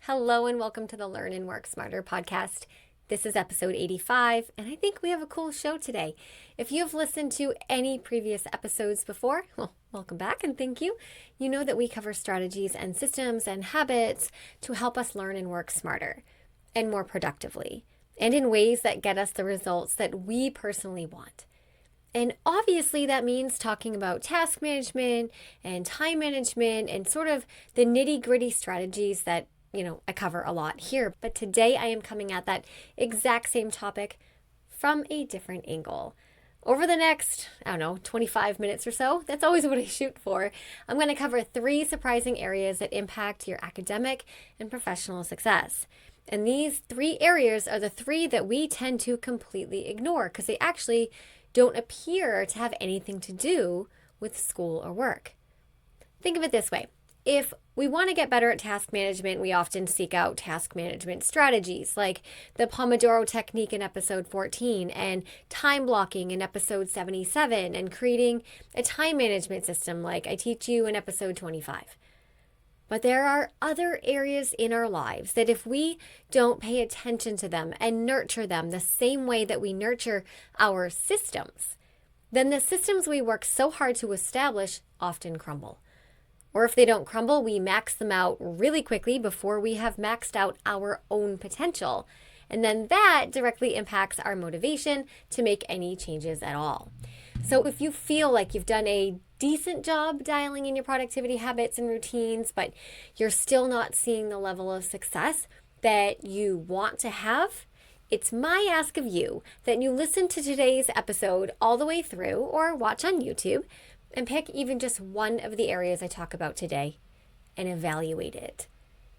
Hello and welcome to the Learn and Work Smarter podcast. This is episode 85, and I think we have a cool show today. If you've listened to any previous episodes before, well, welcome back and thank you. You know that we cover strategies and systems and habits to help us learn and work smarter and more productively, and in ways that get us the results that we personally want. And obviously that means talking about task management and time management and sort of the nitty-gritty strategies that I cover a lot here, but today I am coming at that exact same topic from a different angle. Over the next, 25 minutes or so, that's always what I shoot for, I'm going to cover 3 surprising areas that impact your academic and professional success. And these 3 areas are the 3 that we tend to completely ignore because they actually don't appear to have anything to do with school or work. Think of it this way. If we want to get better at task management, we often seek out task management strategies like the Pomodoro technique in episode 14 and time blocking in episode 77 and creating a time management system like I teach you in episode 25. But there are other areas in our lives that if we don't pay attention to them and nurture them the same way that we nurture our systems, then the systems we work so hard to establish often crumble. Or if they don't crumble, we max them out really quickly before we have maxed out our own potential. And then that directly impacts our motivation to make any changes at all. So if you feel like you've done a decent job dialing in your productivity habits and routines, but you're still not seeing the level of success that you want to have, it's my ask of you that you listen to today's episode all the way through or watch on YouTube and pick even just one of the areas I talk about today and evaluate it.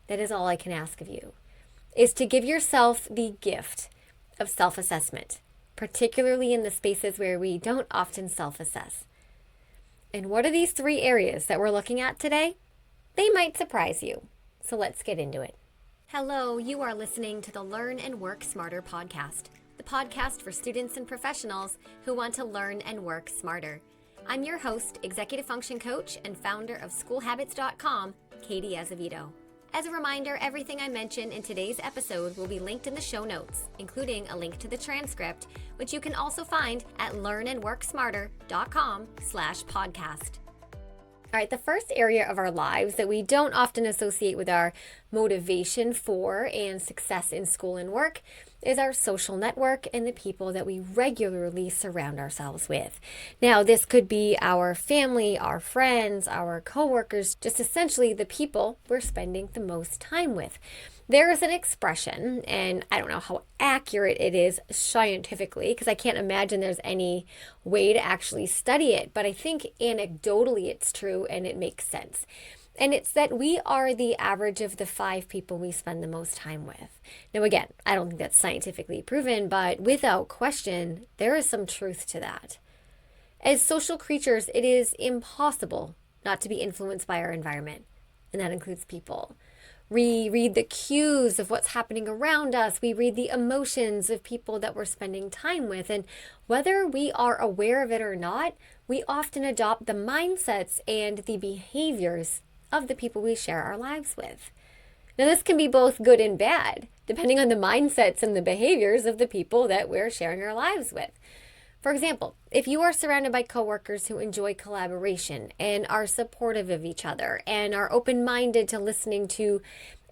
That is all I can ask of you, is to give yourself the gift of self-assessment, particularly in the spaces where we don't often self-assess. And what are these 3 areas that we're looking at today? They might surprise you. So let's get into it. Hello, you are listening to the Learn and Work Smarter podcast, the podcast for students and professionals who want to learn and work smarter. I'm your host, executive function coach, and founder of schoolhabits.com, Katie Azevedo. As a reminder, everything I mention in today's episode will be linked in the show notes, including a link to the transcript, which you can also find at learnandworksmarter.com/podcast. All right, the first area of our lives that we don't often associate with our motivation for and success in school and work is our social network and the people that we regularly surround ourselves with. Now, this could be our family, our friends, our coworkers, just essentially the people we're spending the most time with. There is an expression, and I don't know how accurate it is scientifically, because I can't imagine there's any way to actually study it, but I think anecdotally it's true and it makes sense. And it's that we are the average of the 5 people we spend the most time with. Now, again, I don't think that's scientifically proven, but without question, there is some truth to that. As social creatures, it is impossible not to be influenced by our environment, and that includes people. We read the cues of what's happening around us. We read the emotions of people that we're spending time with. And whether we are aware of it or not, we often adopt the mindsets and the behaviors of the people we share our lives with. Now, this can be both good and bad, depending on the mindsets and the behaviors of the people that we're sharing our lives with. For example, if you are surrounded by coworkers who enjoy collaboration and are supportive of each other and are open-minded to listening to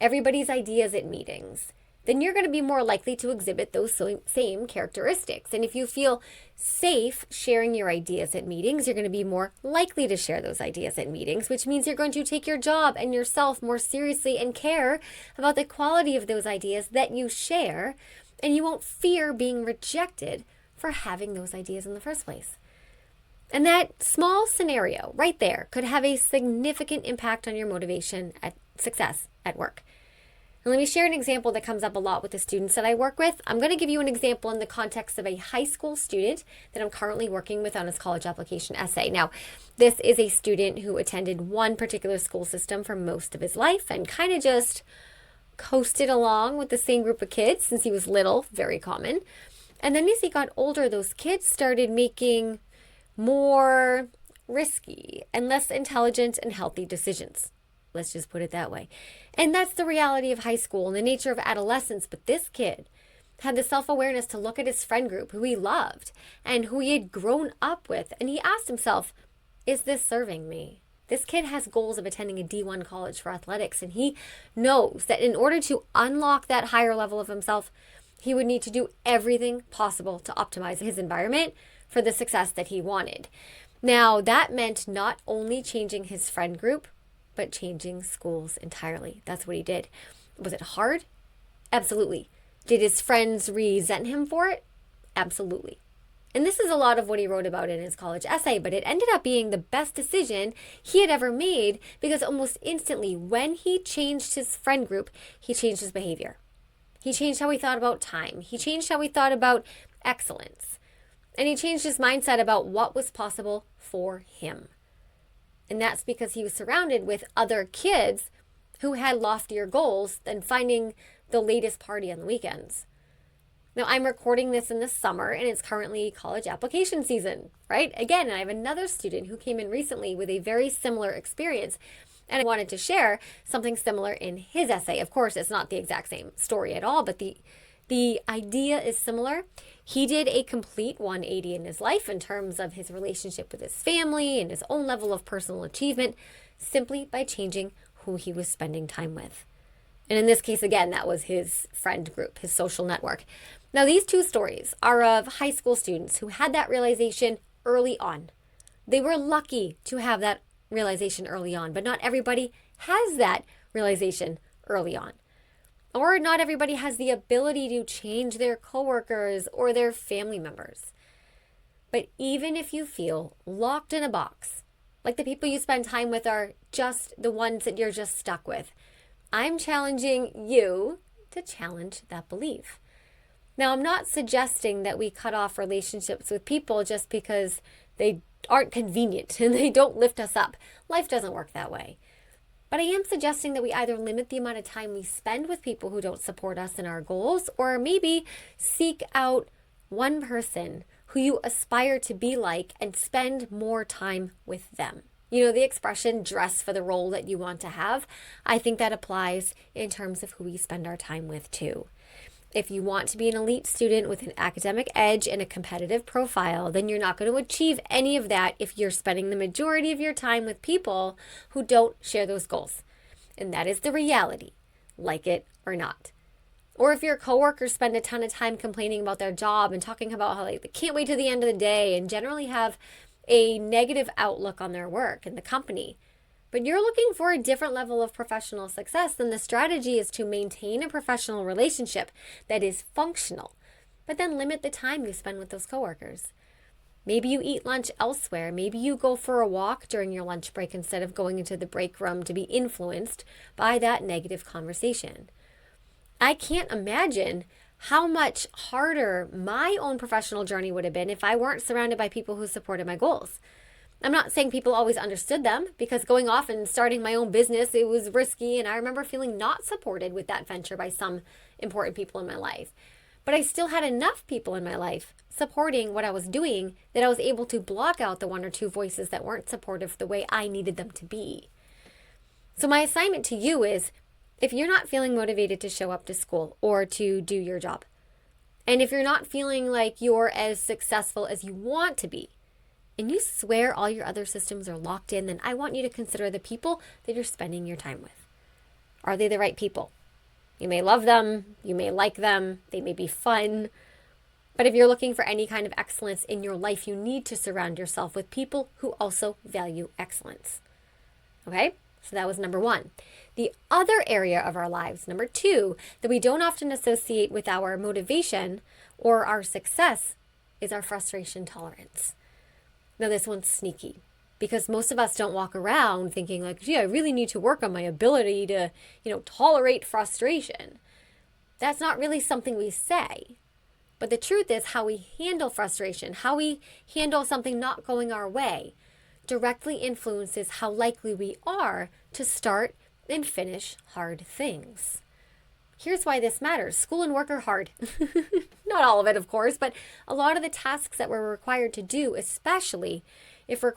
everybody's ideas at meetings, then you're going to be more likely to exhibit those same characteristics. And if you feel safe sharing your ideas at meetings, you're going to be more likely to share those ideas at meetings, which means you're going to take your job and yourself more seriously and care about the quality of those ideas that you share, and you won't fear being rejected for having those ideas in the first place. And that small scenario right there could have a significant impact on your motivation at success at work. And let me share an example that comes up a lot with the students that I work with. I'm going to give you an example in the context of a high school student that I'm currently working with on his college application essay. Now, this is a student who attended one particular school system for most of his life and kind of just coasted along with the same group of kids since he was little, very common. And then as he got older, those kids started making more risky and less intelligent and healthy decisions. Let's just put it that way. And that's the reality of high school and the nature of adolescence. But this kid had the self-awareness to look at his friend group who he loved and who he had grown up with. And he asked himself, is this serving me? This kid has goals of attending a D1 college for athletics. And he knows that in order to unlock that higher level of himself, he would need to do everything possible to optimize his environment for the success that he wanted. Now, that meant not only changing his friend group, but changing schools entirely. That's what he did. Was it hard? Absolutely. Did his friends resent him for it? Absolutely. And this is a lot of what he wrote about in his college essay, but it ended up being the best decision he had ever made because almost instantly, when he changed his friend group, he changed his behavior. He changed how he thought about time. He changed how he thought about excellence. And he changed his mindset about what was possible for him. And that's because he was surrounded with other kids who had loftier goals than finding the latest party on the weekends. Now, I'm recording this in the summer, and it's currently college application season, right? Again, I have another student who came in recently with a very similar experience, and I wanted to share something similar in his essay. Of course, it's not the exact same story at all, but the idea is similar. He did a complete 180 in his life in terms of his relationship with his family and his own level of personal achievement simply by changing who he was spending time with. And in this case, again, that was his friend group, his social network. Now, these two stories are of high school students who had that realization early on. They were lucky to have that realization early on, but not everybody has that realization early on. Or not everybody has the ability to change their coworkers or their family members. But even if you feel locked in a box, like the people you spend time with are just the ones that you're just stuck with, I'm challenging you to challenge that belief. Now, I'm not suggesting that we cut off relationships with people just because they aren't convenient and they don't lift us up. Life doesn't work that way. But I am suggesting that we either limit the amount of time we spend with people who don't support us in our goals, or maybe seek out one person who you aspire to be like and spend more time with them. You know, the expression dress for the role that you want to have, I think that applies in terms of who we spend our time with too. If you want to be an elite student with an academic edge and a competitive profile, then you're not going to achieve any of that if you're spending the majority of your time with people who don't share those goals. And that is the reality, like it or not. Or if your coworkers spend a ton of time complaining about their job and talking about how they can't wait to the end of the day and generally have a negative outlook on their work and the company, but you're looking for a different level of professional success, then the strategy is to maintain a professional relationship that is functional, but then limit the time you spend with those coworkers. Maybe you eat lunch elsewhere. Maybe you go for a walk during your lunch break instead of going into the break room to be influenced by that negative conversation. I can't imagine how much harder my own professional journey would have been if I weren't surrounded by people who supported my goals. I'm not saying people always understood them, because going off and starting my own business, it was risky, and I remember feeling not supported with that venture by some important people in my life. But I still had enough people in my life supporting what I was doing that I was able to block out the one or two voices that weren't supportive the way I needed them to be. So my assignment to you is, if you're not feeling motivated to show up to school or to do your job, and if you're not feeling like you're as successful as you want to be, and you swear all your other systems are locked in, then I want you to consider the people that you're spending your time with. Are they the right people? You may love them, you may like them, they may be fun, but if you're looking for any kind of excellence in your life, you need to surround yourself with people who also value excellence. Okay? So that was number one. The other area of our lives, number two, that we don't often associate with our motivation or our success is our frustration tolerance. Now, this one's sneaky because most of us don't walk around thinking like, gee, I really need to work on my ability to, tolerate frustration. That's not really something we say. But the truth is, how we handle frustration, how we handle something not going our way, directly influences how likely we are to start and finish hard things. Here's why this matters. School and work are hard. Not all of it, of course, but a lot of the tasks that we're required to do, especially if we're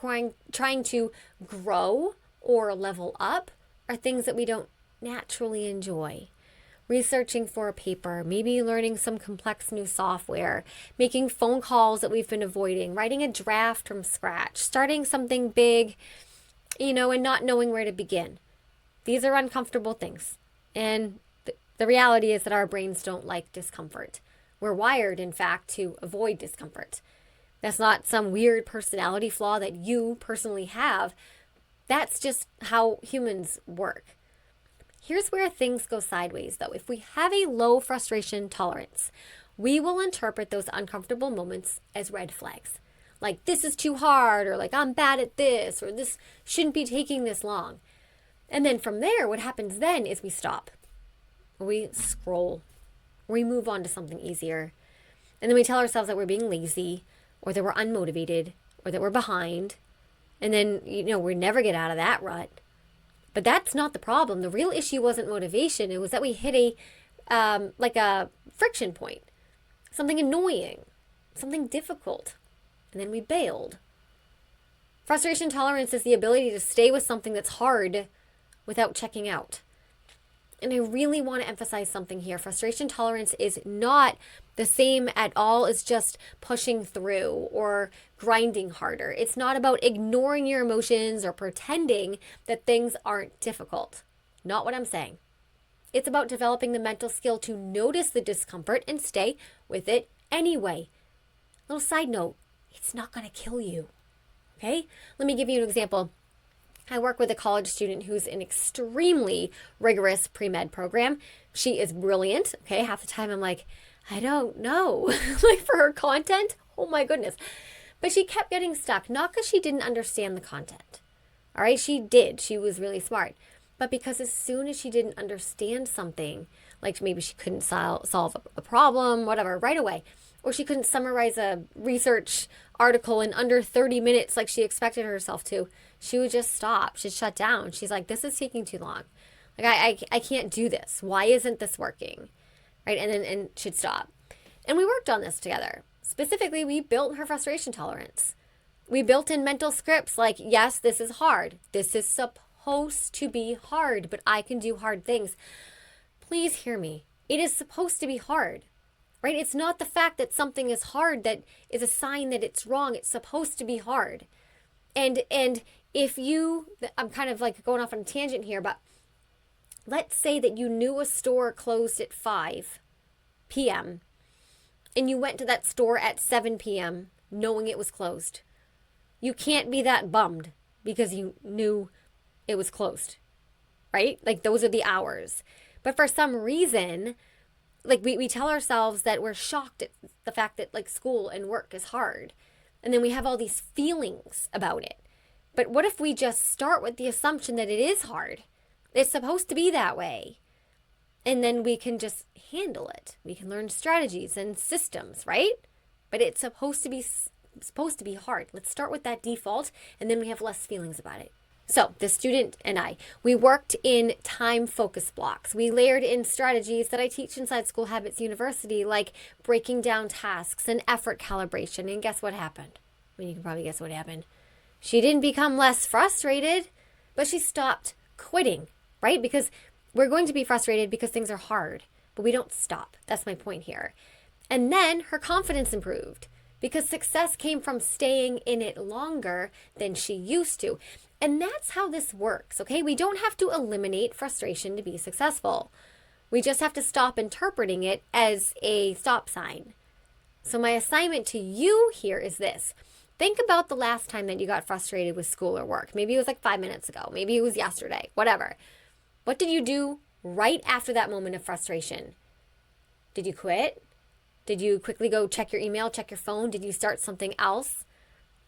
trying to grow or level up, are things that we don't naturally enjoy. Researching for a paper, maybe learning some complex new software, making phone calls that we've been avoiding, writing a draft from scratch, starting something big, and not knowing where to begin. These are uncomfortable things. And the reality is that our brains don't like discomfort. We're wired, in fact, to avoid discomfort. That's not some weird personality flaw that you personally have. That's just how humans work. Here's where things go sideways, though. If we have a low frustration tolerance, we will interpret those uncomfortable moments as red flags. Like, this is too hard, or like, I'm bad at this, or this shouldn't be taking this long. And then from there, what happens then is we stop. We scroll. We move on to something easier. And then we tell ourselves that we're being lazy, or that we're unmotivated, or that we're behind. And then, we never get out of that rut. But that's not the problem. The real issue wasn't motivation. It was that we hit a friction point, something annoying, something difficult, and then we bailed. Frustration tolerance is the ability to stay with something that's hard without checking out. And I really want to emphasize something here. Frustration tolerance is not the same at all as just pushing through or grinding harder. It's not about ignoring your emotions or pretending that things aren't difficult. Not what I'm saying. It's about developing the mental skill to notice the discomfort and stay with it anyway. Little side note, it's not going to kill you. Okay? Let me give you an example. I work with a college student who's in extremely rigorous pre-med program. She is brilliant. Okay, half the time I'm like, I don't know. Like for her content, oh my goodness. But she kept getting stuck, not because she didn't understand the content. All right, she did. She was really smart. But because as soon as she didn't understand something, like maybe she couldn't solve a problem, whatever, right away, or she couldn't summarize a research article in under 30 minutes like she expected herself to, she would just stop. She'd shut down. She's like, this is taking too long. Like, I can't do this. Why isn't this working? Right? And she'd stop. And we worked on this together. Specifically, we built her frustration tolerance. We built in mental scripts like, yes, this is hard. This is supposed to be hard, but I can do hard things. Please hear me. It is supposed to be hard. Right? It's not the fact that something is hard that is a sign that it's wrong. It's supposed to be hard. And if I'm kind of like going off on a tangent here, but let's say that you knew a store closed at 5 p.m. and you went to that store at 7 p.m. knowing it was closed. You can't be that bummed because you knew it was closed, right? Like those are the hours. But for some reason, like we tell ourselves that we're shocked at the fact that like school and work is hard. And then we have all these feelings about it. But what if we just start with the assumption that it is hard? It's supposed to be that way. And then we can just handle it. We can learn strategies and systems, right? But it's supposed to be hard. Let's start with that default, and then we have less feelings about it. So the student and we worked in time focus blocks. We layered in strategies that I teach inside School Habits University, like breaking down tasks and effort calibration. And guess what happened? I mean, you can probably guess what happened. She didn't become less frustrated, but she stopped quitting, right? Because we're going to be frustrated because things are hard, but we don't stop. That's my point here. And then her confidence improved because success came from staying in it longer than she used to. And that's how this works, okay? We don't have to eliminate frustration to be successful. We just have to stop interpreting it as a stop sign. So my assignment to you here is this. Think about the last time that you got frustrated with school or work. Maybe it was like 5 minutes ago. Maybe it was yesterday, whatever. What did you do right after that moment of frustration? Did you quit? Did you quickly go check your email, check your phone? Did you start something else?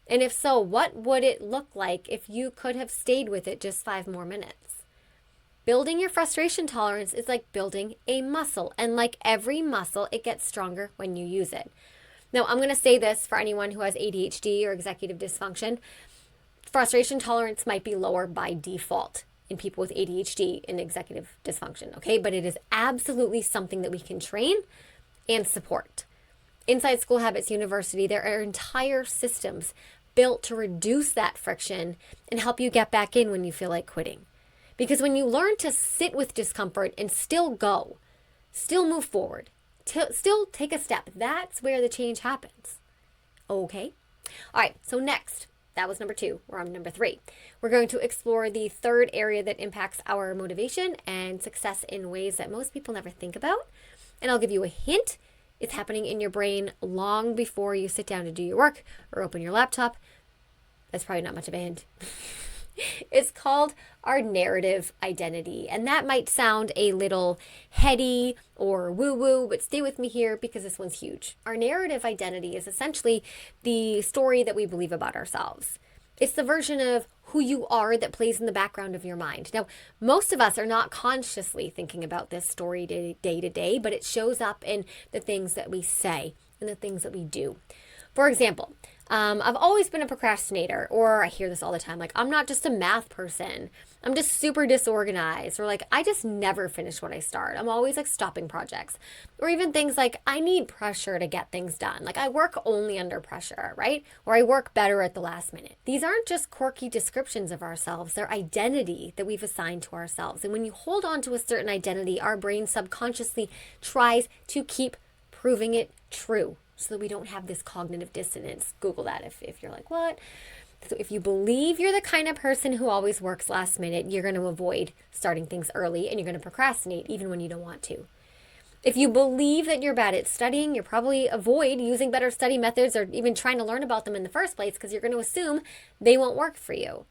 And if so, what would it look like if you could have stayed with it just 5 more minutes? Building your frustration tolerance is like building a muscle. And like every muscle, it gets stronger when you use it. Now, I'm going to say this for anyone who has ADHD or executive dysfunction. Frustration tolerance might be lower by default in people with ADHD and executive dysfunction, okay? But it is absolutely something that we can train and support. Inside School Habits University, there are entire systems built to reduce that friction and help you get back in when you feel like quitting. Because when you learn to sit with discomfort and still go, still move forward, still take a step, that's where the change happens. Okay? All right, so next, that was number 2. We're on number 3. We're going to explore the third area that impacts our motivation and success in ways that most people never think about. And I'll give you a hint. It's happening in your brain long before you sit down to do your work or open your laptop. That's probably not much of a hint. It's called our narrative identity. And that might sound a little heady or woo-woo, but stay with me here because this one's huge. Our narrative identity is essentially the story that we believe about ourselves. It's the version of who you are that plays in the background of your mind. Now, most of us are not consciously thinking about this story day to day, but it shows up in the things that we say and the things that we do. For example, I've always been a procrastinator, or I hear this all the time, like, I'm not just a math person. I'm just super disorganized, or like, I just never finish what I start. I'm always like stopping projects, or even things like, I need pressure to get things done. Like, I work only under pressure, right? Or I work better at the last minute. These aren't just quirky descriptions of ourselves. They're identity that we've assigned to ourselves. And when you hold on to a certain identity, our brain subconsciously tries to keep proving it true, so that we don't have this cognitive dissonance. Google that if you're like, what? So if you believe you're the kind of person who always works last minute, you're going to avoid starting things early and you're going to procrastinate even when you don't want to. If you believe that you're bad at studying, you'll probably avoid using better study methods or even trying to learn about them in the first place because you're going to assume they won't work for you.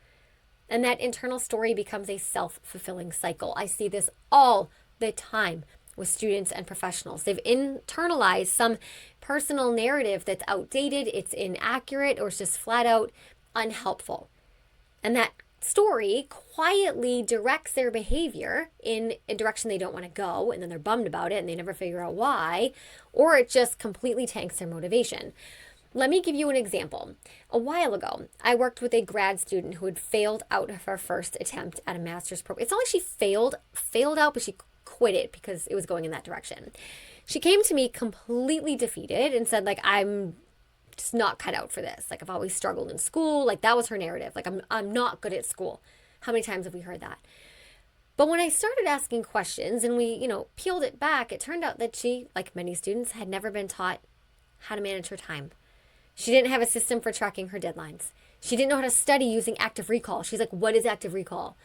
And that internal story becomes a self-fulfilling cycle. I see this all the time with students and professionals. They've internalized some personal narrative that's outdated, it's inaccurate, or it's just flat out unhelpful. And that story quietly directs their behavior in a direction they don't want to go, and then they're bummed about it and they never figure out why, or it just completely tanks their motivation. Let me give you an example. A while ago, I worked with a grad student who had failed out of her first attempt at a master's program. It's not like she failed out, but she quit it because it was going in that direction. She came to me completely defeated and said, like, I'm just not cut out for this. Like, I've always struggled in school. Like, that was her narrative. Like, I'm not good at school. How many times have we heard that? But when I started asking questions and we, peeled it back, it turned out that she, like many students, had never been taught how to manage her time. She didn't have a system for tracking her deadlines. She didn't know how to study using active recall. She's like, what is active recall?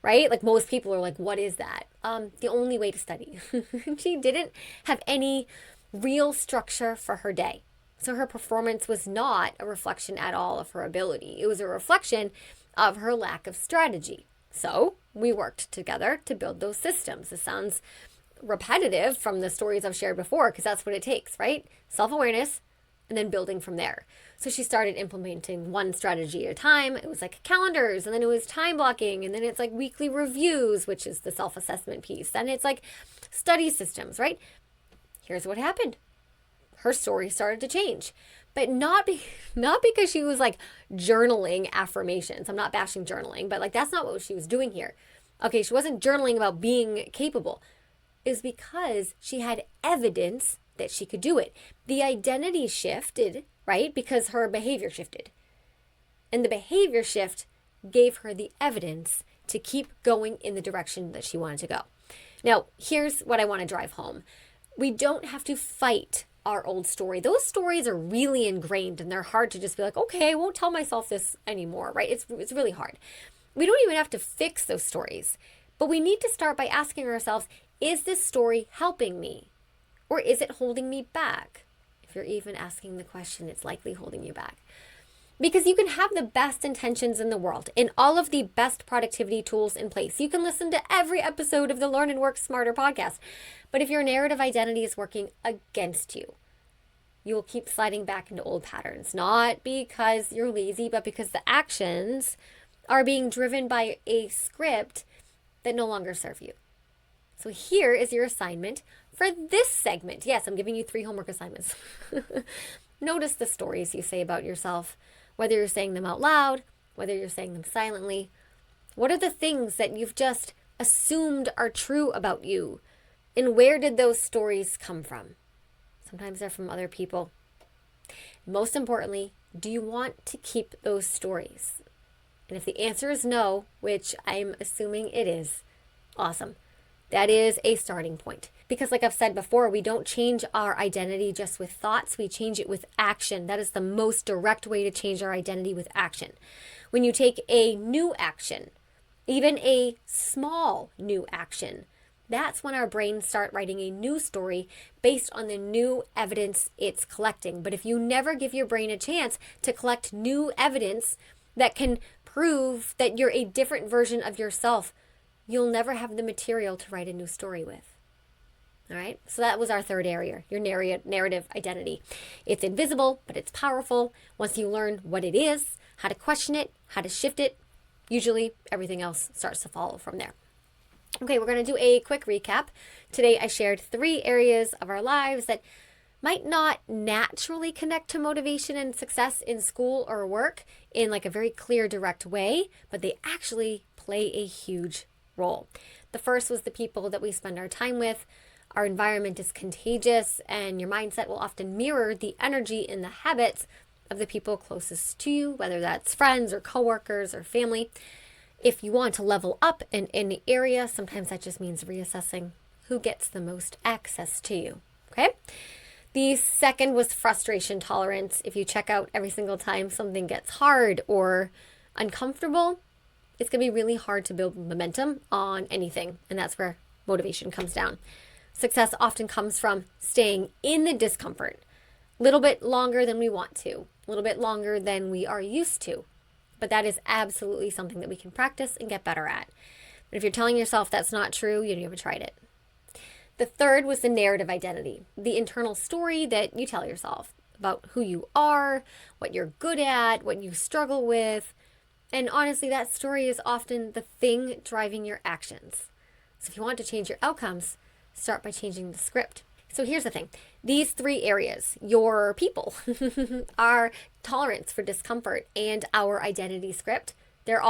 Right? Like, most people are like, what is that? The only way to study. She didn't have any real structure for her day. So her performance was not a reflection at all of her ability. It was a reflection of her lack of strategy. So we worked together to build those systems. This sounds repetitive from the stories I've shared before because that's what it takes, right? Self-awareness and then building from there. So she started implementing one strategy at a time. It was like calendars, and then it was time blocking, and then it's like weekly reviews, which is the self-assessment piece. Then it's like study systems, right? Here's what happened. Her story started to change, but not because she was like journaling affirmations. I'm not bashing journaling, but like that's not what she was doing here. Okay, she wasn't journaling about being capable. It was because she had evidence that she could do it. The identity shifted, right? Because her behavior shifted. And the behavior shift gave her the evidence to keep going in the direction that she wanted to go. Now, here's what I want to drive home. We don't have to fight our old story. Those stories are really ingrained and they're hard to just be like, okay, I won't tell myself this anymore, right? It's really hard. We don't even have to fix those stories, but we need to start by asking ourselves, is this story helping me? Or is it holding me back? If you're even asking the question, it's likely holding you back. Because you can have the best intentions in the world and all of the best productivity tools in place. You can listen to every episode of the Learn and Work Smarter podcast. But if your narrative identity is working against you, you will keep sliding back into old patterns. Not because you're lazy, but because the actions are being driven by a script that no longer serve you. So here is your assignment for this segment. Yes, I'm giving you 3 homework assignments. Notice the stories you say about yourself, whether you're saying them out loud, whether you're saying them silently. What are the things that you've just assumed are true about you? And where did those stories come from? Sometimes they're from other people. Most importantly, do you want to keep those stories? And if the answer is no, which I'm assuming it is, awesome. That is a starting point. Because like I've said before, we don't change our identity just with thoughts, we change it with action. That is the most direct way to change our identity, with action. When you take a new action, even a small new action, that's when our brains start writing a new story based on the new evidence it's collecting. But if you never give your brain a chance to collect new evidence that can prove that you're a different version of yourself, you'll never have the material to write a new story with. All right, so that was our third area, your narrative identity. It's invisible, but it's powerful. Once you learn what it is, how to question it, how to shift it, usually everything else starts to follow from there. Okay, we're going to do a quick recap. Today I shared 3 areas of our lives that might not naturally connect to motivation and success in school or work in like a very clear, direct way, but they actually play a huge role. The first was the people that we spend our time with. Our environment is contagious, and your mindset will often mirror the energy and the habits of the people closest to you, whether that's friends or coworkers or family. If you want to level up in any area, sometimes that just means reassessing who gets the most access to you. Okay? The second was frustration tolerance. If you check out every single time something gets hard or uncomfortable, it's going to be really hard to build momentum on anything. And that's where motivation comes down. Success often comes from staying in the discomfort a little bit longer than we want to, a little bit longer than we are used to. But that is absolutely something that we can practice and get better at. But if you're telling yourself that's not true, you haven't tried it. The third was the narrative identity, the internal story that you tell yourself about who you are, what you're good at, what you struggle with. And honestly, that story is often the thing driving your actions. So if you want to change your outcomes, start by changing the script. So here's the thing. These 3 areas, your people, our tolerance for discomfort, and our identity script, they're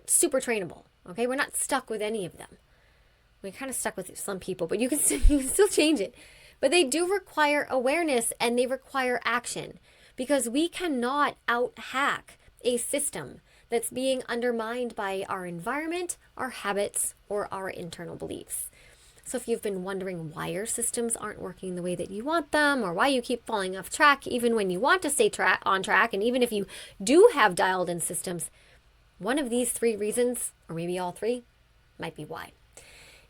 super trainable. Okay, we're not stuck with any of them. We're kind of stuck with some people, but you can still change it. But they do require awareness, and they require action, because we cannot out-hack a system that's being undermined by our environment, our habits, or our internal beliefs. So if you've been wondering why your systems aren't working the way that you want them, or why you keep falling off track even when you want to stay on track, and even if you do have dialed in systems, one of these 3 reasons, or maybe all 3, might be why.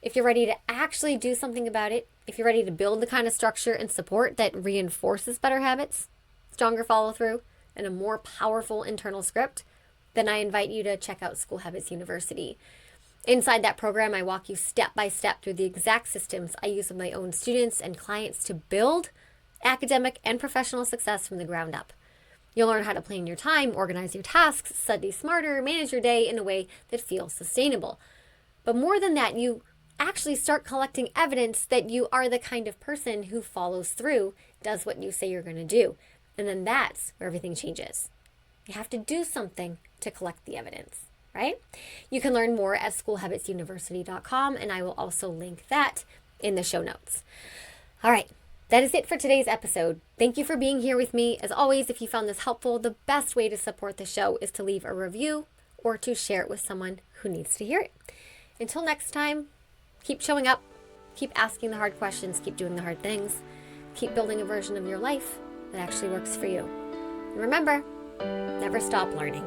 If you're ready to actually do something about it, if you're ready to build the kind of structure and support that reinforces better habits, stronger follow through, and a more powerful internal script, then I invite you to check out School Habits University. Inside that program, I walk you step by step through the exact systems I use with my own students and clients to build academic and professional success from the ground up. You'll learn how to plan your time, organize your tasks, study smarter, manage your day in a way that feels sustainable. But more than that, you actually start collecting evidence that you are the kind of person who follows through, does what you say you're going to do. And then that's where everything changes. You have to do something to collect the evidence. Right? You can learn more at schoolhabitsuniversity.com, and I will also link that in the show notes. All right, that is it for today's episode. Thank you for being here with me. As always, if you found this helpful, the best way to support the show is to leave a review or to share it with someone who needs to hear it. Until next time, keep showing up, keep asking the hard questions, keep doing the hard things, keep building a version of your life that actually works for you. And remember, never stop learning.